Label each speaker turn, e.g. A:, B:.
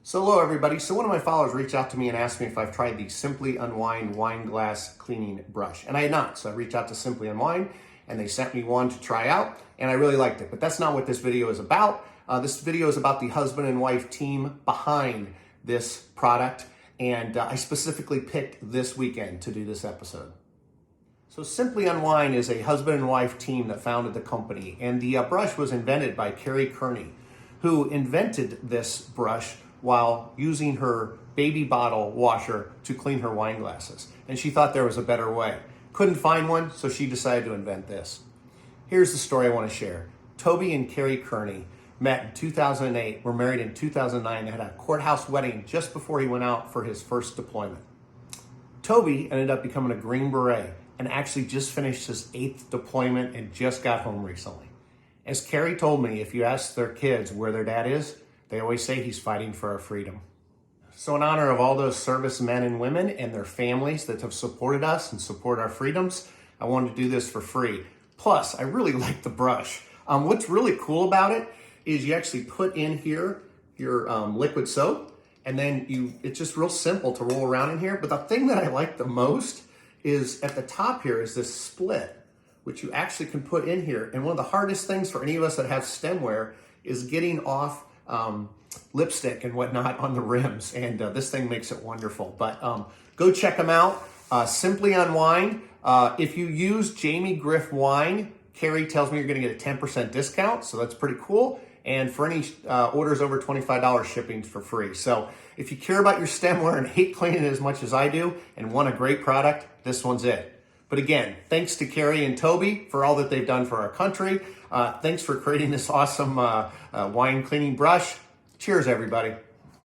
A: So hello everybody. So one of my followers reached out to me and asked me if I've tried the Simply Unwind wine glass cleaning brush. And I had not. So I reached out to Simply Unwind and they sent me one to try out and I really liked it. But that's not what this video is about. This video is about the husband and wife team behind this product. And I specifically picked this weekend to do this episode. So Simply Unwind is a husband and wife team that founded the company. And the brush was invented by Carrie Kearney, who invented this brush while using her baby bottle washer to clean her wine glasses. And she thought there was a better way. Couldn't find one, so she decided to invent this. Here's the story I want to share. Toby and Carrie Kearney met in 2008, were married in 2009. They had a courthouse wedding just before he went out for his first deployment. Toby ended up becoming a Green Beret and actually just finished his 8th deployment and just got home recently. As Carrie told me, if you ask their kids where their dad is, they always say he's fighting for our freedom. So in honor of all those servicemen and women and their families that have supported us and support our freedoms, I wanted to do this for free. Plus, I really like the brush. What's really cool about it is you actually put in here your liquid soap, and then it's just real simple to roll around in here. But the thing that I like the most is at the top here is this split, which you actually can put in here. And one of the hardest things for any of us that have stemware is getting off lipstick and whatnot on the rims. And this thing makes it wonderful. But go check them out. Simply Unwind. If you use Jamie Griff Wine, Carrie tells me you're going to get a 10% discount. So that's pretty cool. And for any orders over $25, shipping's for free. So if you care about your stemware and hate cleaning it as much as I do and want a great product, this one's it. But again, thanks to Carrie and Toby for all that they've done for our country. Thanks for creating this awesome wine cleaning brush. Cheers, everybody.